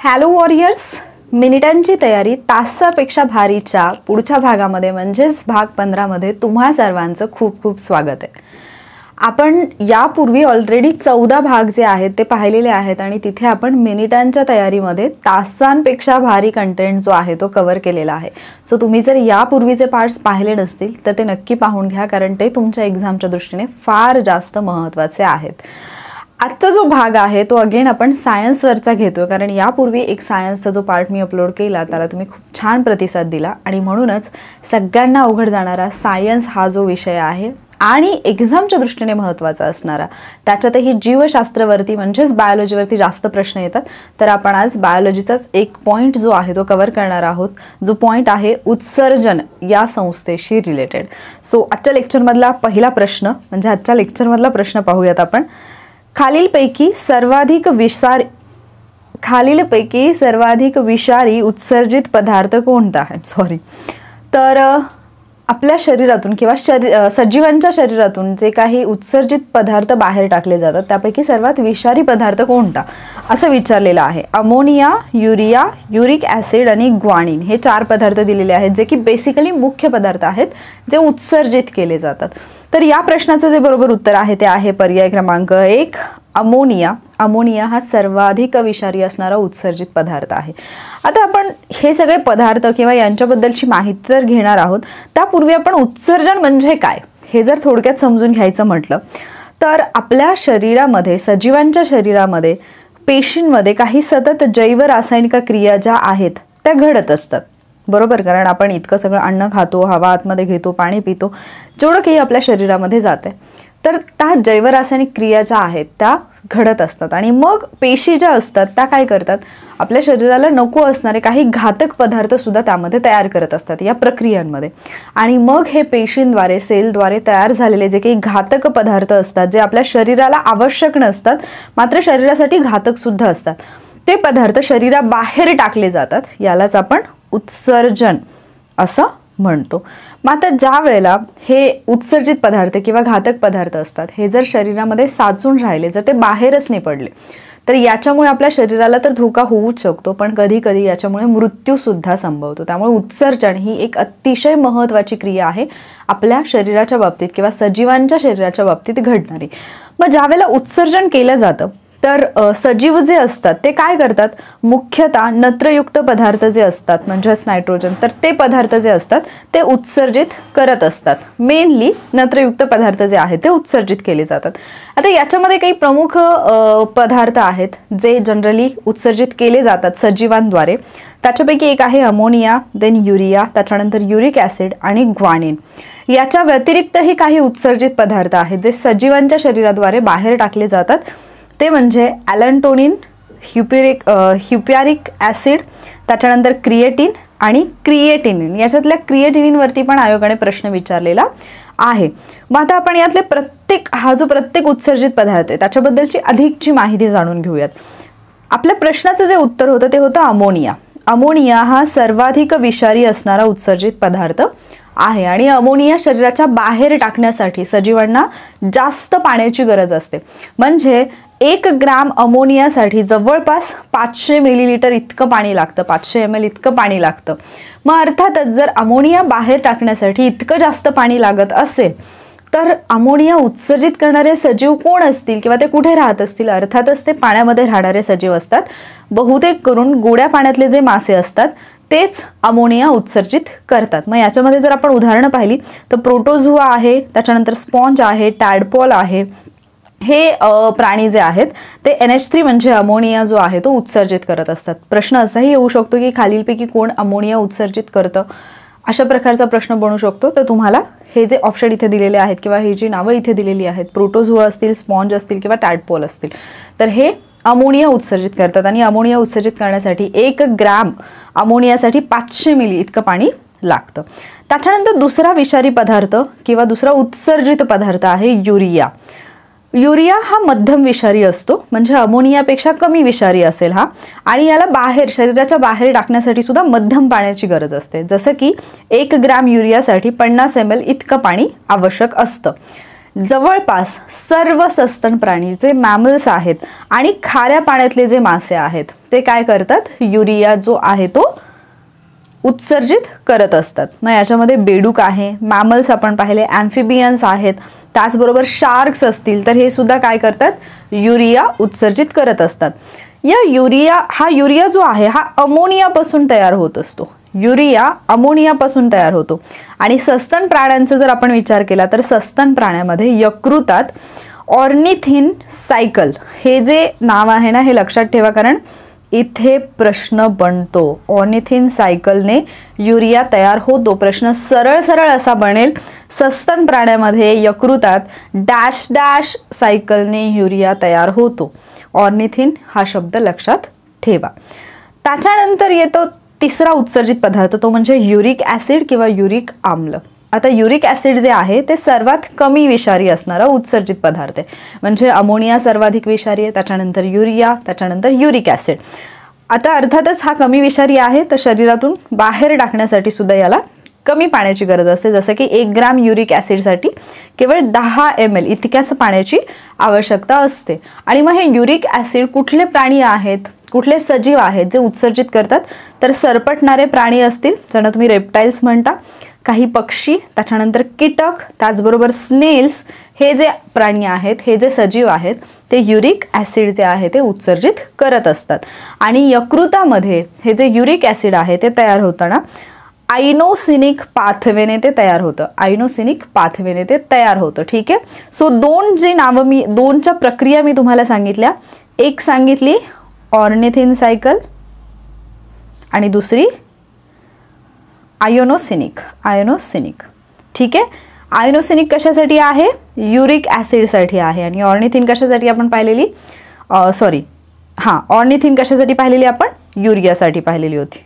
Hello warriors, मिनिटांची तयारी तासापेक्षा भारीच्या पुढच्या भागामध्ये म्हणजेच भाग 15 मध्ये तुम्हा सर्वांचं खूप खूप स्वागत आहे। आपण यापूर्वी ऑलरेडी 14 भाग जे आहेत ते पाहिलेले आहेत आणि तिथे आपण मिनिटांच्या तयारीमध्ये तासांपेक्षा भारी कंटेंट जो आहे तो कव्हर केलेला आहे। सो तुम्ही जर यापूर्वीचे पार्ट्स पाहिले नसतील तर ते नक्की पाहून घ्या, कारण ते तुमच्या एक्झामच्या दृष्टीने फार जास्त महत्त्वाचे आहेत। आजचा जो भाग आहे तो अगेन आपण सायन्सवरचा घेतोय, कारण यापूर्वी एक सायन्सचा जो पार्ट मी अपलोड केला त्याला तुम्ही खूप छान प्रतिसाद दिला आणि म्हणूनच सगळ्यांना अवघड जाणारा सायन्स हा जो विषय आहे आणि एक्झामच्या दृष्टीने महत्त्वाचा असणारा, त्याच्यातही जीवशास्त्रावरती म्हणजेच बायोलॉजीवरती जास्त प्रश्न येतात। तर आपण आज बायोलॉजीचाच एक पॉइंट जो आहे तो कव्हर करणार आहोत, जो पॉइंट आहे उत्सर्जन या संस्थेशी रिलेटेड। सो आजच्या लेक्चरमधला पहिला प्रश्न म्हणजे आजच्या लेक्चरमधला प्रश्न पाहूयात आपण। खालीलपैकी सर्वाधिक विषारी उत्सर्जित पदार्थ कोणता आहे? तर आपल्या शरीरातून किंवा सजीवांच्या शरीरातून जे काही उत्सर्जित पदार्थ बाहेर टाकले जातात त्यापैकी सर्वात विषारी पदार्थ कोणता असं विचारलेलं आहे। अमोनिया, युरिया, युरिक ॲसिड आणि ग्वानिन हे 4 पदार्थ दिलेले आहेत, जे की बेसिकली मुख्य पदार्थ आहेत जे उत्सर्जित केले जातात। तर या प्रश्नाचं जे बरोबर उत्तर आहे ते आहे पर्याय क्रमांक 1 अमोनिया। अमोनिया हा सर्वाधिक विषारी असणारा उत्सर्जित पदार्थ आहे। आता आपण हे सगळे पदार्थ किंवा यांच्याबद्दलची माहिती तर घेणार आहोत, त्यापूर्वी आपण उत्सर्जन म्हणजे काय हे जर थोडक्यात समजून घ्यायचं म्हटलं तर आपल्या शरीरामध्ये, सजीवांच्या शरीरामध्ये, पेशींमध्ये काही सतत जैव रासायनिक क्रिया ज्या आहेत त्या घडत असतात, बरोबर? कारण आपण इतकं सगळं अन्न खातो, हवा आतमध्ये घेतो, पाणी पितो, जेवढं काही आपल्या शरीरामध्ये जाते, तर त्या जैव रासायनिक क्रिया ज्या आहेत त्या घडत असतात आणि मग पेशी ज्या असतात त्या काय करतात, आपल्या शरीराला नको असणारे काही घातक पदार्थ सुद्धा त्यामध्ये तयार करत असतात या प्रक्रियांमध्ये। आणि मग हे पेशींद्वारे, सेलद्वारे तयार झालेले जे काही घातक पदार्थ असतात, जे आपल्या शरीराला आवश्यक नसतात मात्र शरीरासाठी घातक सुद्धा असतात, ते पदार्थ शरीराबाहेर टाकले जातात, यालाच आपण उत्सर्जन असं म्हणतो। मात्र ज्या वेळेला हे उत्सर्जित पदार्थ किंवा घातक पदार्थ असतात हे जर शरीरामध्ये साचून राहिले, जर ते बाहेरच नाही पडले, तर याच्यामुळे आपल्या शरीराला तर धोका होऊच शकतो, पण कधी कधी याच्यामुळे मृत्यू सुद्धा संभवतो। त्यामुळे उत्सर्जन ही एक अतिशय महत्त्वाची क्रिया आहे आपल्या शरीराच्या बाबतीत किंवा सजीवांच्या शरीराच्या बाबतीत घडणारी। मग ज्यावेळेला उत्सर्जन केलं जातं तर सजीव जे असतात ते काय करतात, मुख्यतः नत्रयुक्त पदार्थ जे असतात म्हणजेच नायट्रोजन, तर ते पदार्थ जे असतात ते उत्सर्जित करत असतात। मेनली नत्रयुक्त पदार्थ जे आहेत ते उत्सर्जित केले जातात। आता याच्यामध्ये काही प्रमुख पदार्थ आहेत जे जनरली उत्सर्जित केले जातात सजीवांद्वारे, त्याच्यापैकी एक आहे अमोनिया, देन युरिया, त्याच्यानंतर युरिक ॲसिड आणि ग्वानिन। याच्या व्यतिरिक्तही काही उत्सर्जित पदार्थ आहेत जे सजीवांच्या शरीराद्वारे बाहेर टाकले जातात, ते म्हणजे ॲलॅन्टोनिन, ह्युप्यारिक ॲसिड, त्याच्यानंतर क्रिएटिन आणि क्रिएटिनिन। याच्यातल्या क्रिएटिनिनवरती पण आयोगाने प्रश्न विचारलेला आहे। मग आता आपण यातले प्रत्येक उत्सर्जित पदार्थ आहे त्याच्याबद्दलची अधिकची माहिती जाणून घेऊयात। आपल्या प्रश्नाचं जे उत्तर होतं ते होतं अमोनिया। अमोनिया हा सर्वाधिक विषारी असणारा उत्सर्जित पदार्थ आहे आणि अमोनिया शरीराच्या बाहेर टाकण्यासाठी सजीवांना जास्त पाण्याची गरज असते। म्हणजे 1 ग्राम अमोनियासाठी जवळपास 500 मिलीलिटर इतकं पाणी लागतं, 500 ml इतकं पाणी लागतं। मग अर्थातच जर अमोनिया बाहेर टाकण्यासाठी इतकं जास्त पाणी लागत असेल तर अमोनिया उत्सर्जित करणारे सजीव कोण असतील किंवा ते कुठे राहत असतील? अर्थातच ते पाण्यामध्ये राहणारे सजीव असतात। बहुतेक करून गोड्या पाण्यातले जे मासे असतात तेच अमोनिया उत्सर्जित करतात। मग याच्यामध्ये जर आपण उदाहरणं पाहिली तर प्रोटोझोआ आहे, त्याच्यानंतर स्पॉन्ज आहे, टॅडपॉल आहे, हे प्राणी जे आहेत ते NH3 म्हणजे अमोनिया जो आहे तो उत्सर्जित करत असतात। प्रश्न असाही येऊ शकतो की खालीलपैकी कोण अमोनिया उत्सर्जित करतं, अशा प्रकारचा प्रश्न बनू शकतो। तर तुम्हाला हे जे ऑप्शन इथे दिलेले आहेत किंवा ही जी नावं इथे दिलेली आहेत, प्रोटोझोआ असतील, स्पॉन्ज असतील किंवा टॅडपॉल असतील, तर हे अमोनिया उत्सर्जित करतात आणि अमोनिया उत्सर्जित करण्यासाठी 1 ग्राम अमोनियासाठी 500 मिली इतकं पाणी लागतं। त्याच्यानंतर दुसरा विषारी पदार्थ किंवा दुसरा उत्सर्जित पदार्थ आहे युरिया। युरिया हा मध्यम विषारी असतो, म्हणजे अमोनियापेक्षा कमी विषारी असेल हा, आणि याला शरीराच्या बाहेर टाकण्यासाठी सुद्धा मध्यम पाण्याची गरज असते। जसं की 1 ग्राम युरियासाठी 50 ml इतकं पाणी आवश्यक असतं। जवळपास सर्व सस्तन प्राणी जे मॅमल्स आहेत आणि खाऱ्या पाण्यातले जे मासे आहेत ते काय करतात, युरिया जो आहे तो उत्सर्जित करत असतात. मग याच्यामध्ये बेडूक आहे, मॅमल्स आपण पाहिले, ॲम्फिबियन्स आहेत, त्याचबरोबर शार्क्स असतील तर हे सुद्धा काय करतात, युरिया उत्सर्जित करत असतात. हा युरिया जो आहे हा अमोनियापासून तयार होत असतो. युरिया अमोनियापासून तयार होतो. आणि सस्तन प्राण्यांचा जर आपण विचार केला तर सस्तन प्राण्यामध्ये यकृतात ऑर्निथिन सायकल हे जे नाव आहे ना हे लक्षात ठेवा, कारण इथे प्रश्न बनतो. ऑर्निथिन सायकलने युरिया तयार होतो. प्रश्न सरळ सरळ असा बनेल, सस्तन प्राण्यामध्ये यकृतात डॅश डॅश सायकलने युरिया तयार होतो. ऑर्निथिन हा शब्द लक्षात ठेवा. त्याच्यानंतर येतो तिसरा उत्सर्जित पदार्थ, तो म्हणजे युरिक ॲसिड किंवा युरिक आम्ल. आता युरिक ॲसिड जे आहे ते सर्वात कमी विषारी असणारा उत्सर्जित पदार्थ आहे. म्हणजे अमोनिया सर्वाधिक विषारी आहे, त्याच्यानंतर युरिया, त्याच्यानंतर युरिक ॲसिड. आता अर्थातच हा कमी विषारी आहे, तर शरीरातून बाहेर टाकण्यासाठी सुद्धा याला कमी पाण्याची गरज असते. जसं की 1 ग्रॅम युरिक ॲसिडसाठी केवळ 10 ml इतक्याच पाण्याची आवश्यकता असते. आणि मग हे युरिक ॲसिड कुठले प्राणी आहेत, कुठले सजीव आहेत जे उत्सर्जित करतात, तर सरपटणारे प्राणी असतील ज्यांना तुम्ही रेप्टाइल्स म्हणता, काही पक्षी, त्याच्यानंतर कीटक, त्याचबरोबर स्नेल्स, हे जे प्राणी आहेत, हे जे सजीव आहेत ते युरिक ॲसिड जे आहे ते उत्सर्जित करत असतात. आणि यकृतामध्ये हे जे युरिक ॲसिड आहे ते तयार होताना आयनोसिनिक पाथवेने ते तयार होतं. आयनोसिनिक पाथवेने ते तयार होतं. ठीक आहे. सो दोनच्या प्रक्रिया मी तुम्हाला सांगितल्या. एक सांगितली ऑर्निथिन सायकल आणि दुसरी आयोनोसिनिक. ठीक आहे. आयोनोसिनिक कशासाठी आहे, युरिक ॲसिडसाठी आहे. आणि ऑर्निथिन कशासाठी आपण पाहिलेली, ऑर्निथिन कशासाठी पाहिलेली आपण, युरियासाठी पाहिलेली होती.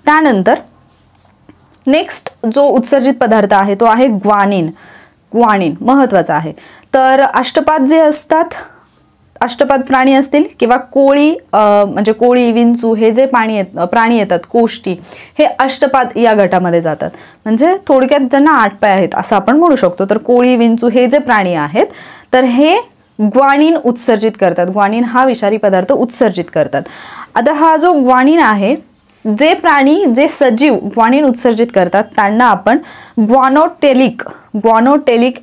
त्यानंतर नेक्स्ट जो उत्सर्जित पदार्थ आहे तो आहे ग्वानिन. ग्वानिन महत्त्वाचा आहे. तर अष्टपाद जे असतात, अष्टपाद प्राणी असतील किंवा कोळी, म्हणजे कोळी, विंचू हे जे प्राणी येतात, कोष्टी, हे अष्टपाद या गटामध्ये जातात. म्हणजे थोडक्यात ज्यांना 8 पाय आहेत असं आपण म्हणू शकतो. तर कोळी, विंचू हे जे प्राणी आहेत तर हे ग्वानिन उत्सर्जित करतात. ग्वानिन हा विषारी पदार्थ उत्सर्जित करतात. आता हा जो ग्वानिन आहे, जे प्राणी, जे सजीव ग्वानिन उत्सर्जित करतात त्यांना आपण ग्वानोटेलिक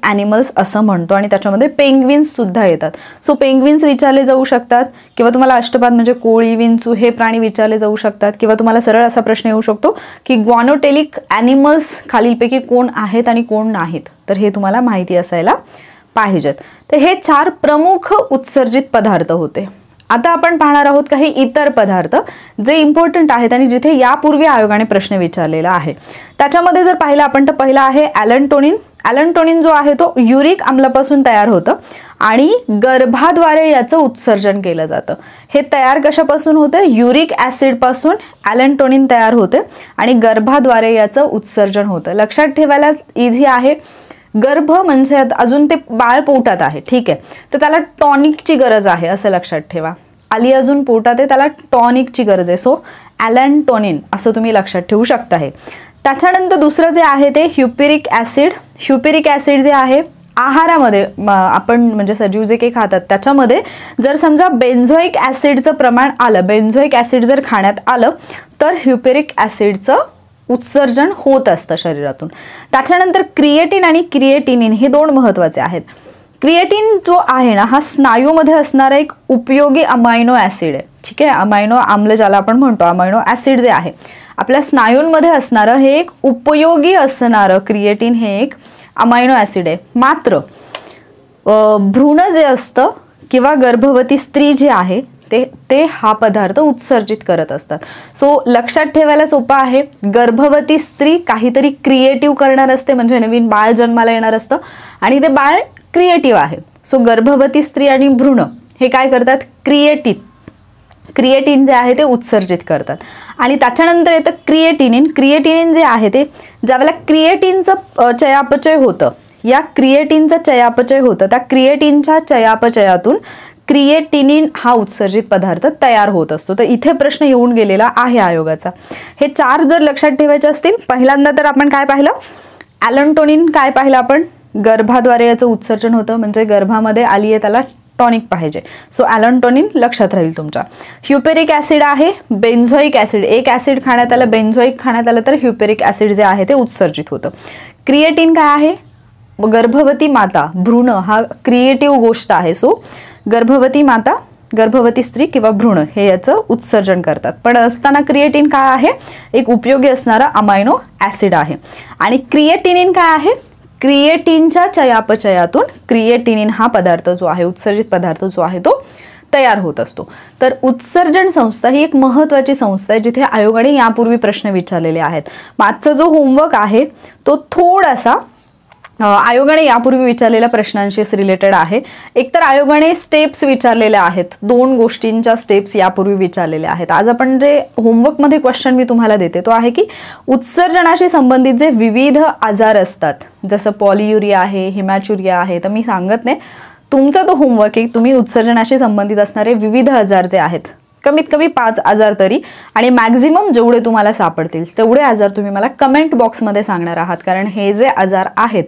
ॲनिमल्स असं म्हणतो. आणि त्याच्यामध्ये पेंग्विन्स सुद्धा येतात. सो पेंग्विन्स विचारले जाऊ शकतात किंवा तुम्हाला अष्टपाद म्हणजे कोळी, विंचू हे प्राणी विचारले जाऊ शकतात. किंवा तुम्हाला सरळ असा प्रश्न येऊ शकतो की ग्वानोटेलिक ॲनिमल्स खालीलपैकी कोण आहेत आणि कोण नाहीत, तर हे तुम्हाला माहिती असायला पाहिजेत. तर हे 4 प्रमुख उत्सर्जित पदार्थ होते. आता आपण पाहणार आहोत काही इतर पदार्थ जे इम्पॉर्टंट आहेत आणि जिथे यापूर्वी आयोगाने प्रश्न विचारलेला आहे. त्याच्यामध्ये जर पाहिलं आपण तर पहिला आहे ॲलंटोनिन. ॲलंटोनिन जो आहे तो युरिक आम्लापासून तयार होतं आणि गर्भाद्वारे याचं उत्सर्जन केलं जातं. हे तयार कशापासून होतं, युरिक ॲसिडपासून ॲलंटोनिन तयार होते आणि गर्भाद्वारे याचं उत्सर्जन होतं. लक्षात ठेवायला इझी आहे. गर्भ म्हणजे अजून ते बाळ पोटात आहे. ठीक आहे. तर त्याला टॉनिकची गरज आहे असं लक्षात ठेवा. आली अजून पोटात आहे, त्याला टॉनिकची गरज आहे. सो ॲलंटोनिन असं तुम्ही लक्षात ठेवू शकता. हे त्याच्यानंतर दुसरं जे आहे ते ह्युपिरिक ॲसिड. ह्युपिरिक ॲसिड जे आहे आहारामध्ये आपण म्हणजे सजीव जे काही खातात त्याच्यामध्ये जर समजा बेन्झोइक ॲसिडचं प्रमाण आलं, बेन्झोइक ॲसिड जर खाण्यात आलं तर ह्युपिरिक ॲसिडचं उत्सर्जन होत असतं शरीरातून. त्याच्यानंतर क्रिएटिन आणि क्रिएटिनिन हे 2 महत्त्वाचे आहेत. क्रिएटिन जो आहे ना हा स्नायूमध्ये असणारा एक उपयोगी अमायनो ॲसिड आहे. ठीक आहे. अमायनो आम्ल ज्याला आपण म्हणतो, अमायनो ॲसिड जे आहे आपल्या स्नायूंमध्ये असणारं हे एक उपयोगी असणारं क्रिएटिन हे एक अमायनो ॲसिड आहे. मात्र भ्रूण जे असतं किंवा गर्भवती स्त्री जी आहे ते हा पदार्थ उत्सर्जित करत असतात. सो लक्षात ठेवायला सोपं आहे. गर्भवती स्त्री काहीतरी क्रिएटिव्ह करणार असते, म्हणजे नवीन बाळ जन्माला येणार असतं आणि ते बाळ क्रिएटिव्ह आहे. सो गर्भवती स्त्री आणि भ्रूण हे काय करतात, क्रिएटिन जे आहे ते उत्सर्जित करतात. आणि त्याच्यानंतर येतं क्रिएटिनिन. क्रिएटिनिन जे आहे ते ज्यावेळेला क्रिएटिनचं चयापचय होतं, या क्रिएटिनचं चयापचय होतं, त्या क्रिएटिनच्या चयापचयातून क्रिएटिनिन हा उत्सर्जित पदार्थ तयार होत असतो. तर इथे प्रश्न येऊन गेलेला आहे आयोगाचा. हे 4 जर लक्षात ठेवायचे असतील, पहिल्यांदा तर आपण काय पाहिलं, ॲलन्टोनिन काय पाहिलं आपण, गर्भाद्वारे याचं उत्सर्जन होतं, म्हणजे गर्भामध्ये आली आहे त्याला टॉनिक पाहिजे. सो ॲलन्टोनिन लक्षात राहील तुमच्या. ह्युपेरिक ॲसिड आहे, बेन्झोइक ॲसिड, एक ॲसिड खाण्यात आलं, बेन्झोइक खाण्यात आलं तर ह्युपेरिक ॲसिड जे आहे ते उत्सर्जित होतं. क्रिएटिन काय आहे, गर्भवती माता, भ्रूण हा क्रिएटिव्ह गोष्ट आहे. सो गर्भवती माता, गर्भवती स्त्री किंवा भ्रूण हे याचं उत्सर्जन करतात. पण असताना क्रिएटिन काय आहे, एक उपयोगी असणारा अमायनो ॲसिड आहे. आणि क्रिएटिनिन काय आहे, क्रिएटिनच्या चयापचयातून क्रिएटिनिन हा पदार्थ जो आहे, उत्सर्जित पदार्थ जो आहे तो तयार होत असतो. तर उत्सर्जन संस्था ही एक महत्त्वाची संस्था आहे जिथे आयोगाने यापूर्वी प्रश्न विचारलेले आहेत. मागचा जो होमवर्क आहे तो थोडासा आयोगाने यापूर्वी विचारलेल्या प्रश्नांशी रिलेटेड आहे. एकतर आयोगाने स्टेप्स विचारलेल्या आहेत, 2 गोष्टींच्या स्टेप्स यापूर्वी विचारलेल्या आहेत. आज आपण जे होमवर्कमध्ये क्वेश्चन मी तुम्हाला देते तो आहे की उत्सर्जनाशी संबंधित जे विविध आजार असतात, जसं पॉलियुरिया आहे, हिमॅच्युरिया आहे, तर मी सांगत नाही, तुमचा तो होमवर्क आहे तुम्ही उत्सर्जनाशी संबंधित असणारे विविध आजार जे आहेत, कमीत कमी 5 आजार तरी, आणि मॅक्झिमम जेवढे तुम्हाला सापडतील तेवढे आजार तुम्ही मला कमेंट बॉक्समध्ये सांगणार आहात. कारण हे जे आजार आहेत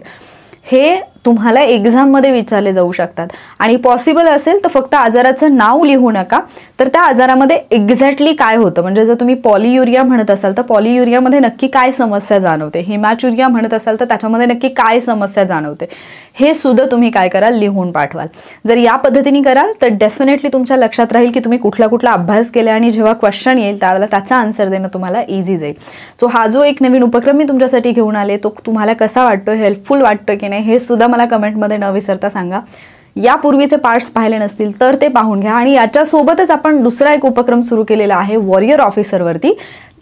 हे तुम्हाला एक्झाममध्ये विचारले जाऊ शकतात. आणि पॉसिबल असेल तर फक्त आजाराचं नाव लिहू नका, तर त्या आजारामध्ये एक्झॅक्टली काय होतं, म्हणजे जर तुम्ही पॉलियुरिया म्हणत असाल तर पॉलियुरियामध्ये नक्की काय समस्या जाणवते, हिमॅच्युरिया म्हणत असाल तर त्याच्यामध्ये नक्की काय समस्या जाणवते, हे सुद्धा तुम्ही काय कराल, लिहून पाठवाल. जर या पद्धतीने कराल तर डेफिनेटली तुमच्या लक्षात राहील की तुम्ही कुठला कुठला अभ्यास केला आणि जेव्हा क्वेश्चन येईल त्यावेळेला त्याचा आन्सर देणं तुम्हाला इझी जाईल. सो हा जो एक नवीन उपक्रम मी तुमच्यासाठी घेऊन आले तो तुम्हाला कसा वाटतो, हेल्पफुल वाटतो की नाही हे सुद्धा मला कमेंटमध्ये न विसरता सांगा. यापूर्वीचे पार्ट्स पाहिले नसतील तर ते पाहून घ्या. आणि याच्यासोबतच आपण दुसरा एक उपक्रम सुरू केलेला आहे वॉरियर ऑफिसरवरती,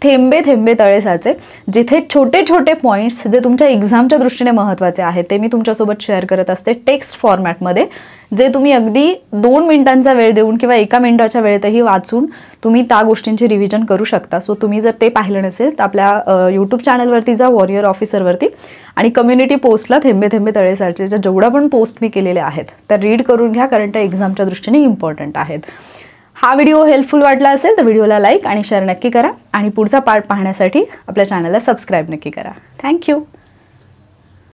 थेंबे थेंबे तळे साचे, जिथे छोटे छोटे पॉईंट्स जे तुमच्या एक्झामच्या दृष्टीने महत्त्वाचे आहेत ते मी तुमच्यासोबत शेअर करत असते टेक्स्ट फॉर्मॅटमध्ये, जे तुम्ही अगदी 2 मिनिटांचा वेळ देऊन किंवा 1 मिनिटाच्या वेळेतही वाचून तुम्ही त्या गोष्टींची रिव्हिजन करू शकता. सो तुम्ही जर ते पाहिलं नसेल तर आपल्या यूट्यूब चॅनलवरती जा, वॉरियर ऑफिसरवरती, आणि कम्युनिटी पोस्टला थेंबे थेंबे तळे साचे जेवढा पण पोस्ट मी केलेले आहेत त्या रीड करून घ्या, कारण त्या एक्झामच्या दृष्टीने इम्पॉर्टंट आहेत. हा व्हिडिओ हेल्पफुल वाटला असेल तर व्हिडिओला लाईक आणि शेअर नक्की करा, आणि पुढचा पार्ट पाहण्यासाठी आपल्या चॅनलला सबस्क्राईब नक्की करा. थँक्यू.